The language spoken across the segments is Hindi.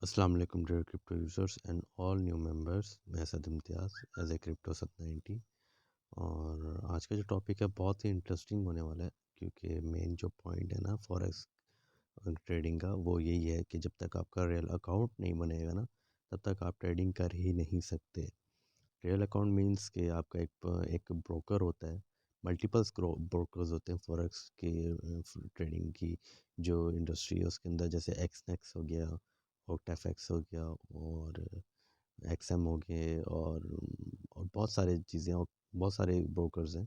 अस्सलाम वालेकुम dear crypto users and all new members. मैं Asad Imtiaz as a crypto सत 90। और आज का जो टॉपिक है बहुत ही इंटरेस्टिंग होने वाला है, क्योंकि मेन जो पॉइंट है ना फॉरेक्स ट्रेडिंग का, वो यही है कि जब तक आपका रियल अकाउंट नहीं बनेगा ना, तब तक आप ट्रेडिंग कर ही नहीं सकते। रियल अकाउंट मींस कि आपका एक ब्रोकर होता है। मल्टीपल्स ब्रोकर्स होते हैं फॉरेक्स की ट्रेडिंग की जो इंडस्ट्री है उसके अंदर, जैसे एक्सनेक्स हो गया, ऑक्टाफेक्स हो गया, और एक्सएम हो गए, और बहुत सारी चीज़ें, और बहुत सारे ब्रोकर्स हैं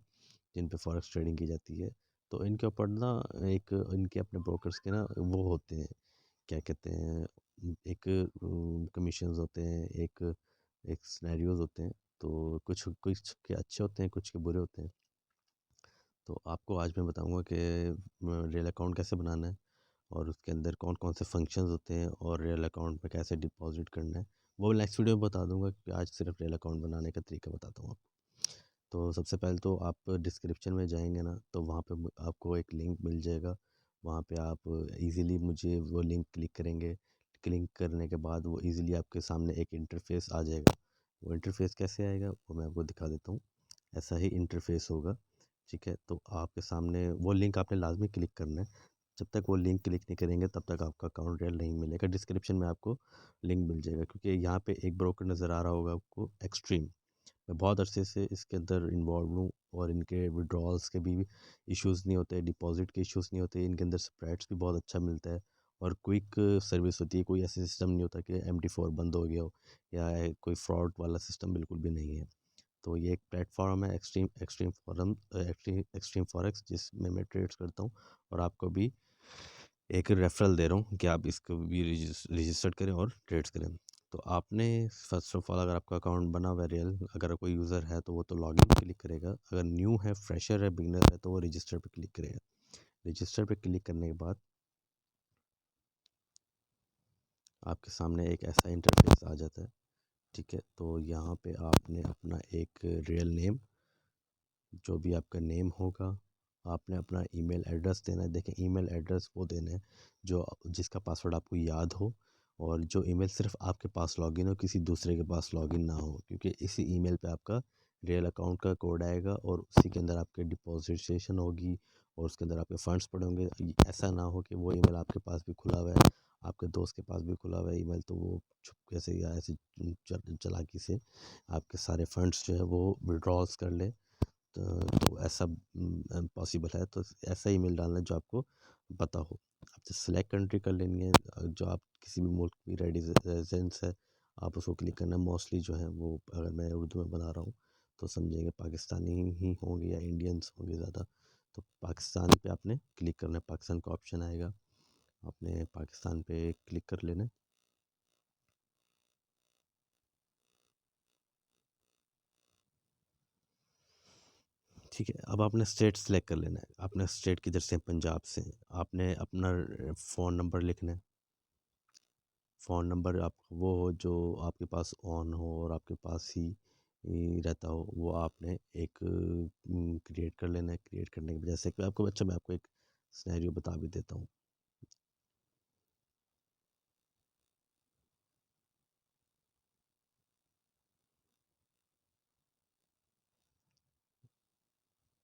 जिन पे फॉरेक्स ट्रेडिंग की जाती है। तो इनके ऊपर ना एक इनके अपने ब्रोकर्स के ना वो होते हैं, क्या कहते हैं, एक कमीशंस होते हैं, एक एक सिनेरियोज होते हैं। तो कुछ कुछ के अच्छे होते हैं, कुछ के बुरे होते हैं। तो आपको आज मैं बताऊंगा कि रियल अकाउंट कैसे बनाना है, और उसके अंदर कौन कौन से फंक्शंस होते हैं, और रियल अकाउंट में कैसे डिपॉजिट करना है। वो नेक्स्ट वीडियो में बता दूंगा, कि आज सिर्फ रियल अकाउंट बनाने का तरीका बताता हूँ आपको। तो सबसे पहले तो आप डिस्क्रिप्शन में जाएंगे ना, तो वहाँ पे आपको एक लिंक मिल जाएगा। वहाँ पे आप इजीली मुझे वो लिंक क्लिक करेंगे। क्लिक करने के बाद वो इजीली आपके सामने एक इंटरफेस आ जाएगा। वो इंटरफेस कैसे आएगा वो मैं आपको दिखा देता हूँ। ऐसा ही इंटरफेस होगा, ठीक है। तो आपके सामने वो लिंक आपने लाजमी क्लिक करना है। जब तक वो लिंक क्लिक नहीं करेंगे तब तक आपका अकाउंट रियल नहीं मिलेगा। डिस्क्रिप्शन में आपको लिंक मिल जाएगा, क्योंकि यहाँ पे एक ब्रोकर नज़र आ रहा होगा आपको, एक्सट्रीम। मैं बहुत अरसे से इसके अंदर इन्वॉल्व हूँ, और इनके विड्रॉल्स के भी इश्यूज़ नहीं होते, डिपॉजिट के इश्यूज़ नहीं होते, इनके अंदर स्प्रेड्स भी बहुत अच्छा मिलता है, और क्विक सर्विस होती है। कोई ऐसा सिस्टम नहीं होता कि MT4 बंद हो गया हो, या कोई फ्रॉड वाला सिस्टम बिल्कुल भी नहीं है। तो ये एक प्लेटफॉर्म है, extreme extreme forum extreme forex, जिसमें मैं ट्रेड्स करता हूँ। और आपको भी एक रेफरल दे रहा हूँ कि आप इसको भी रजिस्टर्ड करें और ट्रेड्स करें। तो आपने फर्स्ट ऑफ ऑल, अगर आपका अकाउंट बना हुआ है रियल, अगर कोई यूज़र है तो वो तो लॉगिन पे क्लिक करेगा। अगर न्यू है, फ्रेशर है, बिगनर है, तो वो रजिस्टर पे क्लिक करेगा। रजिस्टर पे क्लिक करने के बाद आपके सामने एक ऐसा इंटरफेस आ जाता है, ठीक है। तो यहाँ पे आपने अपना एक रियल नेम, जो भी आपका नेम होगा, आपने अपना ईमेल एड्रेस देना है। देखें, ईमेल एड्रेस वो देना है जो जिसका पासवर्ड आपको याद हो, और जो ईमेल सिर्फ आपके पास लॉगिन हो, किसी दूसरे के पास लॉगिन ना हो, क्योंकि इसी ईमेल पे आपका रियल अकाउंट का कोड आएगा, और उसी के अंदर आपके डिपॉजिटेशन होगी, और उसके अंदर आपके फंड्स पड़े होंगे। ऐसा ना हो कि वो ईमेल आपके पास भी खुला हुआ है, आपके दोस्त के पास भी खुला हुआ है ईमेल, तो वो छुपके से या ऐसी चालाकी से आपके सारे फंड्स जो है वो विड्रॉल्स कर ले। तो ऐसा पॉसिबल है। तो ऐसा ईमेल डालना है जो आपको पता हो। आपसे सिलेक्ट कंट्री कर लेनी है, जो आप किसी भी मुल्क की रेजिडेंस है, आप उसको क्लिक करना है। मोस्टली जो है वो, अगर मैं उर्दू में बना रहा हूँ तो समझेंगे पाकिस्तानी ही होंगे या इंडियंस होंगे ज़्यादा। तो पाकिस्तान पे आपने क्लिक करना है, पाकिस्तान का ऑप्शन आएगा, आपने पाकिस्तान पे क्लिक कर लेना है। ठीक है, अब आपने स्टेट सेलेक्ट कर लेना है। आपने स्टेट किधर से, पंजाब से। आपने अपना फ़ोन नंबर लिखना है। फ़ोन नंबर आप वो हो जो आपके पास ऑन हो और आपके पास ही रहता हो, वो आपने एक क्रिएट कर लेना है। क्रिएट करने के बाद, जैसे कि आपको, अच्छा मैं आपको एक सिनेरियो बता भी देता हूँ।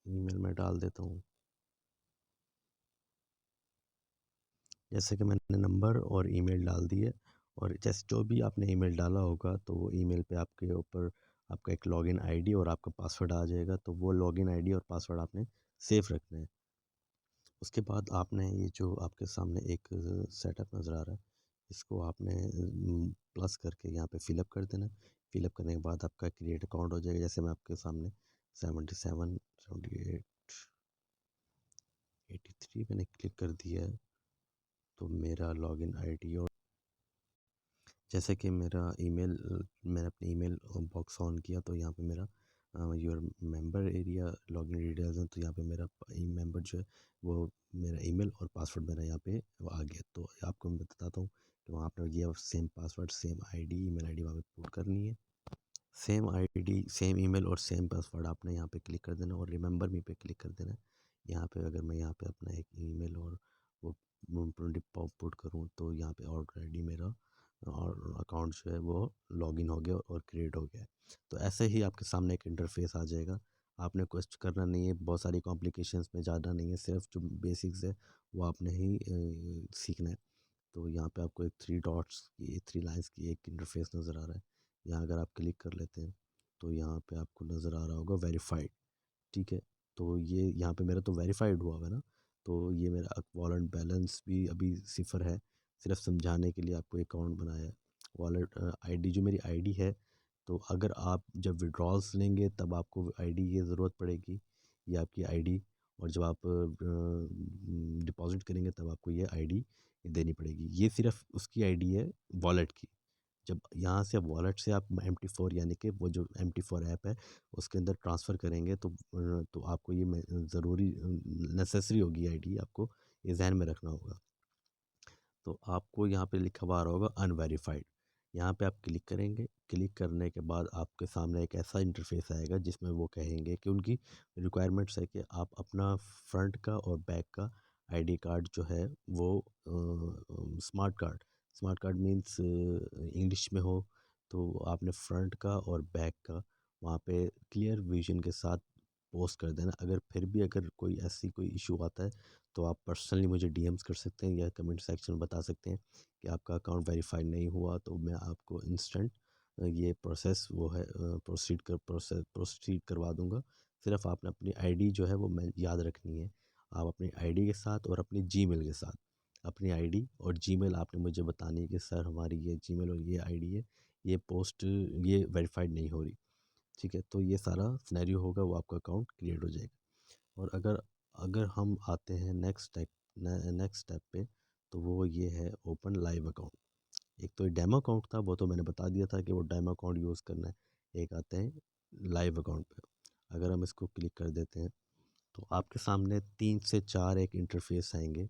ईमेल में डाल देता हूँ। जैसे कि मैंने नंबर और ईमेल डाल दिए, और जैसे जो भी आपने ईमेल डाला होगा, तो वो ईमेल पे आपके ऊपर आपका एक लॉगिन आईडी और आपका पासवर्ड आ जाएगा। तो वो लॉगिन आईडी और पासवर्ड आपने सेफ रखना है। उसके बाद आपने ये जो आपके सामने एक सेटअप नज़र आ रहा है, इसको आपने प्लस करके यहाँ पे फिलअप कर देना है। फिलअप करने के बाद आपका क्रिएट अकाउंट हो जाएगा। जैसे मैं आपके सामने 77 78 83 मैंने क्लिक कर दिया है, तो मेरा लॉगिन आईडी, और जैसे कि मेरा ईमेल, मैंने अपने ईमेल बॉक्स ऑन किया, तो यहाँ पे मेरा your member area login details हैं। तो यहाँ पे मेरा मेंबर जो है वो, मेरा ईमेल और पासवर्ड मेरा यहाँ पे वो आ गया। तो आपको मैं बताता हूँ कि वहाँ पर ये same password, same ID, email ID वहाँ पे पुट करनी है। सेम आईडी, सेम ईमेल और सेम पासवर्ड आपने यहाँ पे क्लिक कर देना, और रिमेंबर मी पे क्लिक कर देना है। यहाँ पे अगर मैं यहाँ पे अपना एक ईमेल और वो पुट करूँ, तो यहाँ पे ऑलरेडी मेरा और अकाउंट जो है वो लॉगिन हो गया और क्रिएट हो गया है। तो ऐसे ही आपके सामने एक इंटरफेस आ जाएगा। आपने कुछ करना नहीं है, बहुत सारी कॉम्प्लिकेशंस में जाना नहीं है, सिर्फ जो बेसिक्स है वो आपने ही सीखना है। तो यहाँ पे आपको एक थ्री डॉट्स की, थ्री लाइंस की एक इंटरफेस नज़र आ रहा है। यहाँ अगर आप क्लिक कर लेते हैं तो यहाँ पे आपको नज़र आ रहा होगा वेरीफाइड। ठीक है, तो ये यहाँ पे मेरा तो वेरीफाइड हुआ है ना, तो ये मेरा वॉलेट बैलेंस भी अभी सिफर है। सिर्फ समझाने के लिए आपको अकाउंट बनाया है। वॉलेट आईडी जो मेरी आईडी है, तो अगर आप जब विड्रॉल्स लेंगे तब आपको आईडी की ज़रूरत पड़ेगी, ये आपकी आईडी। और जब आप डिपॉजिट करेंगे तब आपको ये आईडी देनी पड़ेगी। ये सिर्फ उसकी आईडी है, वॉलेट की। जब यहाँ से वॉलेट से आप MT4 यानी कि वो जो MT4 ऐप है उसके अंदर ट्रांसफ़र करेंगे तो आपको ये ज़रूरी नेसेसरी होगी आईडी, आपको ये ज़हन में रखना होगा। तो आपको यहाँ पे लिखा हुआ आ रहा होगा अनवेरिफाइड। यहाँ पे आप क्लिक करेंगे। क्लिक करने के बाद आपके सामने एक ऐसा इंटरफेस आएगा जिसमें वो कहेंगे कि उनकी रिक्वायरमेंट्स है कि आप अपना फ्रंट का और बैक का आईडी कार्ड जो है वो स्मार्ट कार्ड मीन्स इंग्लिश में हो, तो आपने फ्रंट का और बैक का वहाँ पे क्लियर विजन के साथ पोस्ट कर देना। अगर फिर भी अगर कोई ऐसी कोई इशू आता है तो आप पर्सनली मुझे डीएम्स कर सकते हैं या कमेंट सेक्शन में बता सकते हैं कि आपका अकाउंट वेरीफाइड नहीं हुआ, तो मैं आपको इंस्टेंट ये प्रोसेस वो है प्रोसीड करवा दूंगा। सिर्फ आपने अपनी आईडी जो है वो मैं याद रखनी है। आप अपनी आईडी के साथ और अपनी जीमेल के साथ, अपनी आईडी और जीमेल आपने मुझे बतानी है कि सर हमारी ये जीमेल और ये आईडी है, ये पोस्ट ये वेरीफाइड नहीं हो रही। ठीक है, तो ये सारा सिनेरियो होगा, वो आपका अकाउंट क्रिएट हो जाएगा। और अगर अगर हम आते हैं नेक्स्ट स्टेप पे, तो वो ये है ओपन लाइव अकाउंट। एक तो डेमो अकाउंट था, वो तो मैंने बता दिया था कि वो डेमो अकाउंट यूज़ करना है। एक आते हैं लाइव अकाउंट पे। अगर हम इसको क्लिक कर देते हैं तो आपके सामने 3 से 4 एक इंटरफेस आएंगे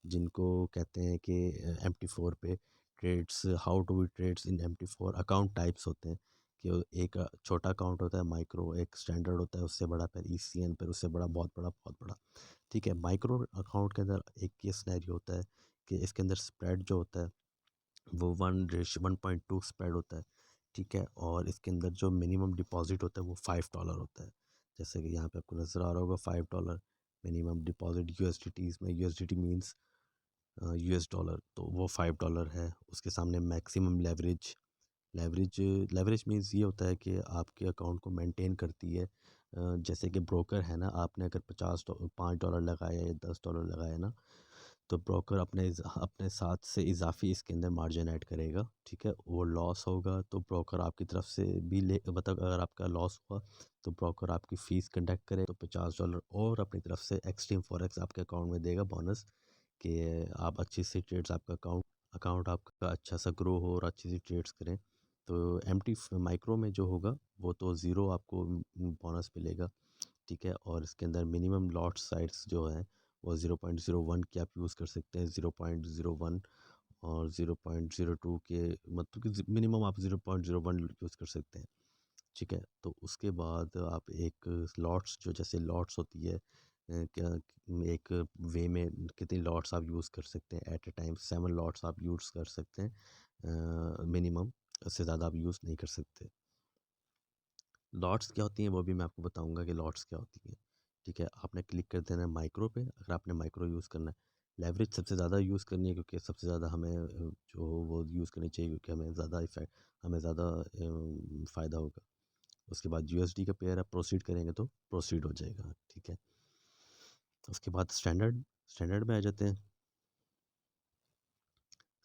जिनको कहते हैं कि MT4 पे trades, how to be trades in MT4 account types होते हैं। कि एक छोटा अकाउंट होता है माइक्रो, एक स्टैंडर्ड होता है उससे बड़ा, फिर ECN, फिर उससे बड़ा, बहुत बड़ा, बहुत बड़ा। ठीक है, माइक्रो अकाउंट के अंदर एक ये सिनेरियो होता है कि इसके अंदर स्प्रेड जो होता है वो 1:1.2 स्प्रेड होता है। ठीक है, और इसके अंदर जो मिनिमम डिपॉजिट होता है वो $5 होता है। जैसे कि यहाँ पे आपको नज़र आ रहा होगा $5 मिनिमम डिपॉजिट USDT में। USDT मीन्स US डॉलर, तो वो $5 है। उसके सामने maximum leverage, leverage leverage means ये होता है कि आपके अकाउंट को मेंटेन करती है। जैसे कि ब्रोकर है ना, आपने अगर $5 लगाया या $10 लगाया ना, तो ब्रोकर अपने साथ से इजाफी इसके अंदर मार्जिन ऐड करेगा। ठीक है, वो लॉस होगा तो ब्रोकर आपकी तरफ से भी ले, मतलब अगर आपका लॉस हुआ तो ब्रोकर आपकी फ़ीस कंडक्ट करे तो $50 और अपनी तरफ से एक्सट्रीम फॉरेक्स आपके अकाउंट में देगा बोनस, कि आप अच्छी सी ट्रेड्स, आपका अकाउंट आपका अच्छा सा ग्रो हो और अच्छी सी ट्रेड्स करें। तो MT माइक्रो में जो होगा वो तो ज़ीरो आपको बोनस मिलेगा। ठीक है, और इसके अंदर मिनिमम लॉट साइज़ जो है वो 0.01 की आप यूज़ कर सकते हैं। 0.01 और 0.02 के, मतलब कि मिनिमम आप 0.01 यूज़ कर सकते हैं। ठीक है, तो उसके बाद आप एक लॉट्स, जो जैसे लॉट्स होती है क्या, एक वे में कितनी लॉट्स आप यूज़ कर सकते हैं एट ए टाइम, 7 लॉट्स आप यूज़ कर सकते हैं मिनिमम, उससे ज़्यादा आप यूज़ नहीं कर सकते। लॉट्स क्या होती हैं वो भी मैं आपको बताऊंगा कि लॉट्स क्या होती हैं। ठीक है, आपने क्लिक कर देना है माइक्रो पे, अगर आपने माइक्रो यूज़ करना है। लेवरेज सबसे ज़्यादा यूज़ करनी है क्योंकि सबसे ज़्यादा हमें जो वो यूज़ करनी चाहिए, क्योंकि हमें ज़्यादा फ़ायदा होगा। उसके बाद USD का पेयर आप प्रोसीड करेंगे तो प्रोसीड हो जाएगा। ठीक है, उसके बाद स्टैंडर्ड में आ जाते हैं।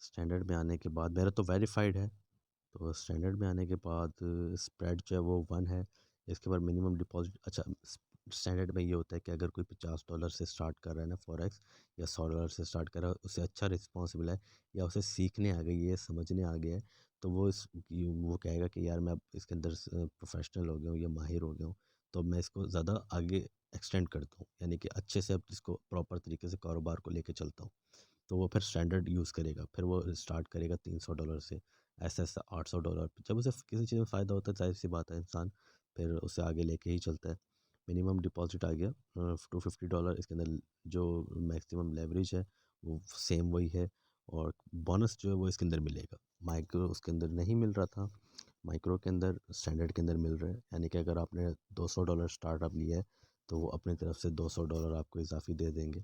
स्टैंडर्ड में आने के बाद मेरा तो वेरीफाइड है, तो स्टैंडर्ड में आने के बाद स्प्रेड जो है वो 1 है। इसके बाद मिनिमम डिपॉजिट, अच्छा, स्टैंडर्ड में ये होता है कि अगर कोई $50 से स्टार्ट कर रहा है ना फॉरेक्स, या $100 से स्टार्ट कर रहा है, उसे अच्छा रिस्पॉन्स मिला है या उसे सीखने आ गई है, समझने आ गया है, तो वो कहेगा कि यार मैं अब इसके अंदर प्रोफेशनल हो गया हूँ या माहिर हो गया हूँ, तो अब मैं इसको ज़्यादा आगे एक्सटेंड करता हूँ, यानी कि अच्छे से अब इसको प्रॉपर तरीके से कारोबार को लेके चलता हूँ। तो वो फिर स्टैंडर्ड यूज़ करेगा, फिर वो स्टार्ट करेगा $300 से, ऐसा $800। जब उसे किसी चीज़ में फ़ायदा होता है, जाहिर सी बात है, इंसान फिर उसे आगे लेके ही चलता है। मिनिमम डिपॉजिट आ गया $250। इसके अंदर जो मैक्सिमम लेवरेज है वो सेम वही है, और बोनस जो है वो इसके अंदर मिलेगा। माइक्रो उसके अंदर नहीं मिल रहा था, माइक्रो के अंदर स्टैंडर्ड के अंदर मिल रहा है। यानी कि अगर आपने $200 स्टार्टअप लिया है तो वो अपनी तरफ से $200 आपको इजाफी दे देंगे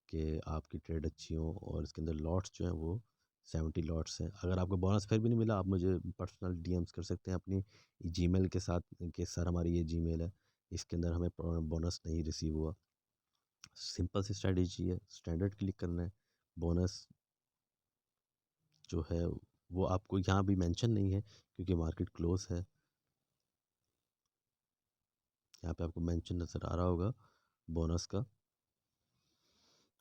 कि आपकी ट्रेड अच्छी हो। और इसके अंदर लॉट्स जो हैं वो 70 लॉट्स हैं। अगर आपको बोनस फिर भी नहीं मिला, आप मुझे पर्सनल डीएम्स कर सकते हैं अपनी जीमेल के साथ कि सर हमारी ये जीमेल है, इसके अंदर हमें बोनस नहीं रिसीव हुआ। सिंपल सी स्ट्रैटेजी है, स्टैंडर्ड क्लिक करना है। बोनस जो है वो आपको यहाँ भी मेंशन नहीं है क्योंकि मार्केट क्लोज है। यहाँ पे आपको मेंशन नज़र आ रहा होगा बोनस का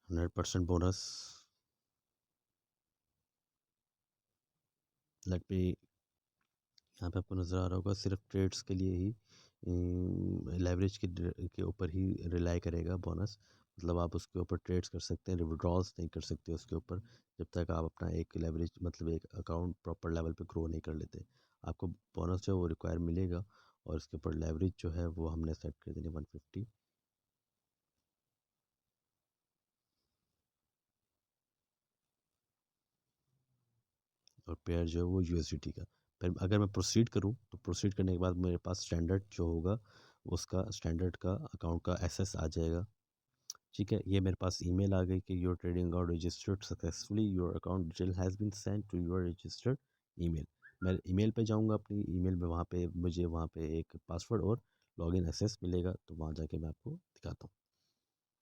100% बोनस। लेट मी, यहाँ पे आपको नज़र आ रहा होगा सिर्फ ट्रेड्स के लिए ही लेवरेज के ऊपर ही रिलाई करेगा बोनस। मतलब आप उसके ऊपर ट्रेड्स कर सकते हैं, विड्रॉल्स नहीं कर सकते उसके ऊपर जब तक आप अपना एक लेवरेज मतलब एक अकाउंट प्रॉपर लेवल पे ग्रो नहीं कर लेते। आपको बोनस जो है वो रिक्वायर मिलेगा और इसके ऊपर लेवरेज जो है वो हमने सेट कर देनी 150। और पेयर जो है वो यूएसडीटी का। फिर अगर मैं प्रोसीड करूँ तो प्रोसीड करने के बाद मेरे पास स्टैंडर्ड जो होगा उसका स्टैंडर्ड का अकाउंट का एसेस आ जाएगा। ठीक है, ये मेरे पास ईमेल आ गई कि your trading account registered successfully, your account detail has been send to your registered email. मैं ईमेल पे जाऊंगा, अपनी ईमेल में वहाँ पे मुझे वहाँ पे एक पासवर्ड और लॉगिन एक्सेस मिलेगा, तो वहाँ जाके मैं आपको दिखाता हूँ।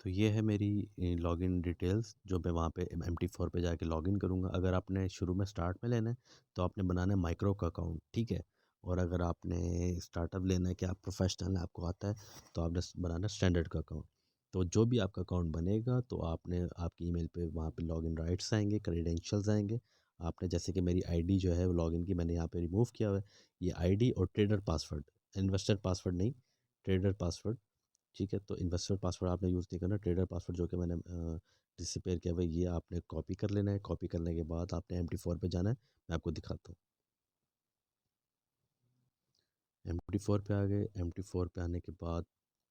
तो ये है मेरी लॉगिन डिटेल्स जो मैं वहाँ पे MT4 पे जाके लॉगिन करूँगा। अगर आपने शुरू में स्टार्ट में लेना है तो आपने बनाना है माइक्रो का अकाउंट, ठीक है। और अगर आपने स्टार्टअप लेना है कि आप प्रोफेशनल हैं, आपको आता है, तो आपने बनाना स्टैंडर्ड का अकाउंट। तो जो भी आपका अकाउंट बनेगा तो आपने आपकी ईमेल पे वहाँ पे लॉगिन राइट्स आएंगे, क्रेडेंशियल्स आएंगे। आपने जैसे कि मेरी आईडी जो है वो लॉगिन की मैंने यहाँ पे रिमूव किया हुआ है, ये आईडी और ट्रेडर पासवर्ड, इन्वेस्टर पासवर्ड नहीं, ट्रेडर पासवर्ड। ठीक है, तो इन्वेस्टर पासवर्ड आपने यूज़ नहीं करना, ट्रेडर पासवर्ड जो कि मैंने डिसअपीयर किया हुआ है, ये आपने कॉपी कर लेना है। कॉपी करने के बाद आपने MT4 पे जाना है, मैं आपको दिखाता हूँ। MT4 पे आ गए। MT4 पे आने के बाद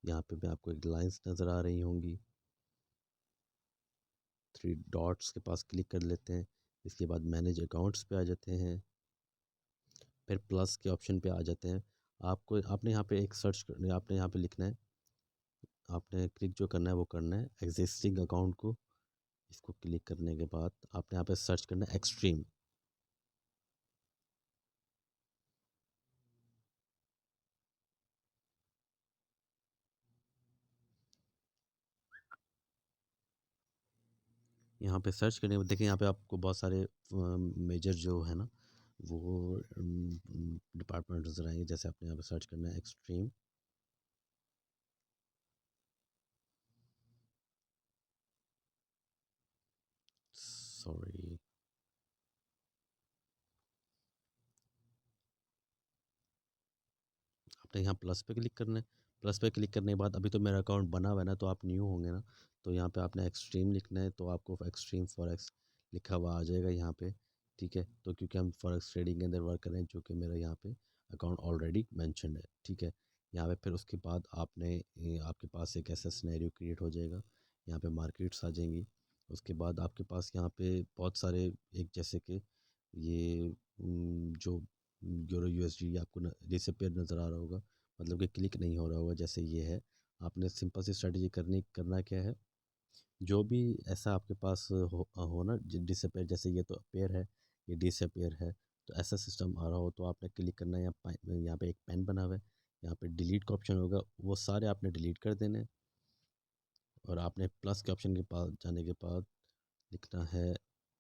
यहाँ पे मैं आपको एक लाइंस नज़र आ रही होंगी, 3 डॉट्स के पास क्लिक कर लेते हैं। इसके बाद मैनेज अकाउंट्स पे आ जाते हैं, फिर प्लस के ऑप्शन पे आ जाते हैं। आपको आपने यहाँ पे एक सर्च कर, आपने यहाँ पे लिखना है, आपने क्लिक जो करना है वो करना है एग्जिस्टिंग अकाउंट को। इसको क्लिक करने के बाद आपने यहाँ पे सर्च करना है एक्सट्रीम। यहाँ पे सर्च करने के बाद देखिए यहाँ पे आपको बहुत सारे मेजर जो है ना वो डिपार्टमेंट नजर आएंगे। जैसे आपने यहाँ पे सर्च करना है एक्सट्रीम, सॉरी, आपने यहाँ प्लस पे क्लिक करना है। प्लस पे क्लिक करने के बाद अभी तो मेरा अकाउंट बना हुआ है ना, तो आप न्यू होंगे ना, तो यहाँ पे आपने एक्सट्रीम लिखना है, तो आपको एक्सट्रीम फॉरेक्स लिखा हुआ आ जाएगा यहाँ पे। ठीक है, तो क्योंकि हम फॉरेक्स ट्रेडिंग के अंदर वर्क कर रहे हैं, जो कि मेरा यहाँ पे अकाउंट ऑलरेडी मैंशनड है। ठीक है, यहाँ पे फिर उसके बाद आपने आपके पास एक ऐसा सिनेरियो क्रिएट हो जाएगा, यहाँ पे मार्केट्स आ जाएंगी। उसके बाद आपके पास यहाँ पे बहुत सारे, एक जैसे कि ये जो यूरो USD आपको डिसअपीयर नज़र आ रहा होगा, मतलब कि क्लिक नहीं हो रहा होगा, जैसे ये है। आपने सिंपल सी स्ट्रेटजी करना क्या है, जो भी ऐसा आपके पास हो ना डिसअपीयर, जैसे ये तो पेयर है, ये डिसअपीयर है, तो ऐसा सिस्टम आ रहा हो तो आपने क्लिक करना है। यहाँ पे एक पेन बना हुआ है, यहाँ पे डिलीट का ऑप्शन होगा, वो सारे आपने डिलीट कर देने। और आपने प्लस के ऑप्शन के पास जाने के बाद लिखना है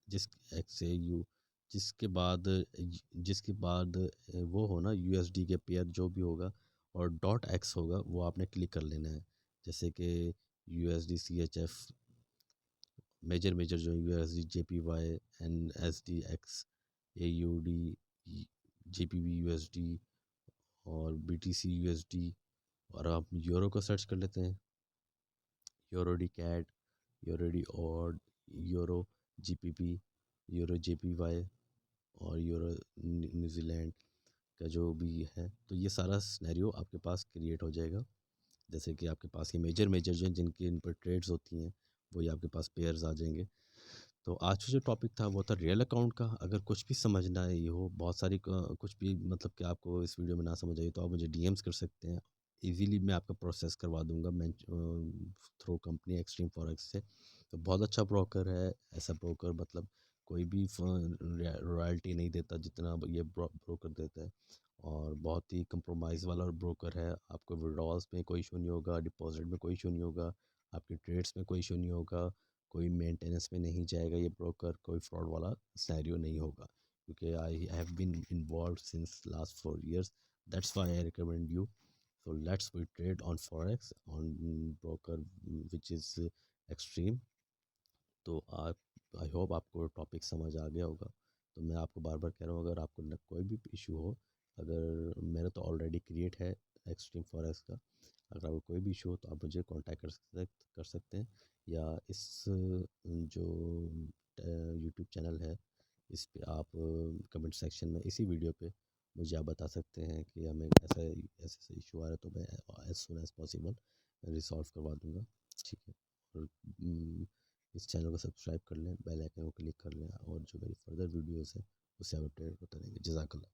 जिस XAU, जिसके बाद जिसके बाद वो हो ना USD के पेयर जो भी होगा और .x होगा, वो आपने क्लिक कर लेना है। जैसे कि USD CHF, मेजर मेजर जो USD JPY NSDX AUD JPB USD और BTC USD। और आप यूरो को सर्च कर लेते हैं, यूरो डी कैट, यूरो डी ऑड, यूरो GPP, यूरो JPY और यूरो न्यूजीलैंड का जो भी है। तो ये सारा सिनेरियो आपके पास क्रिएट हो जाएगा। जैसे कि आपके पास ये मेजर मेजर जो जिनकी इन पर ट्रेड्स होती हैं, वो ये आपके पास पेयर्स आ जाएंगे। तो आज का जो टॉपिक था वो था रियल अकाउंट का। अगर कुछ भी समझ ना आई हो, बहुत सारी कुछ भी मतलब कि आपको इस वीडियो में ना समझ आई तो आप मुझे डीएम्स कर सकते हैं। इजीली मैं आपका प्रोसेस करवा दूंगा मैं थ्रू कंपनी एक्सट्रीम फॉरेक्स से। तो बहुत अच्छा ब्रोकर है। ऐसा ब्रोकर मतलब कोई भी रॉयल्टी नहीं देता जितना ये ब्रोकर देता है। और बहुत ही कंप्रोमाइज़ वाला ब्रोकर है। आपको विड्रॉल्स में कोई इशू नहीं होगा, डिपॉजिट में कोई इशू नहीं होगा, आपके ट्रेड्स में कोई इशू नहीं होगा, कोई मेंटेनेंस में नहीं जाएगा ये ब्रोकर, कोई फ्रॉड वाला सिनेरियो नहीं होगा। क्योंकि I have been involve since last 4 years, that's why I recommend you. So let's we trade on forex on broker which is extreme. तो आप आई होप आपको टॉपिक समझ आ गया होगा। तो मैं आपको बार बार कह रहा हूँ, अगर आपको कोई भी इशू हो, अगर मैंने तो ऑलरेडी क्रिएट है एक्सट्रीम फॉरेक्स का, अगर आपको कोई भी इशू हो तो आप मुझे कांटेक्ट कर सकते हैं। या इस जो यूट्यूब चैनल है इस पे आप कमेंट सेक्शन में इसी वीडियो पे मुझे आप बता सकते हैं कि हमें ऐसा ऐसे इशू आ रहा है, तो मैं as soon as possible resolve करवा दूंगा। ठीक है। और इस चैनल को सब्सक्राइब कर लें, बेल आइकन को क्लिक कर लें, और जो मेरी फर्दर वीडियोस हैं उससे आप अपडेट होते रहेंगे। जज़ाकल्लाह।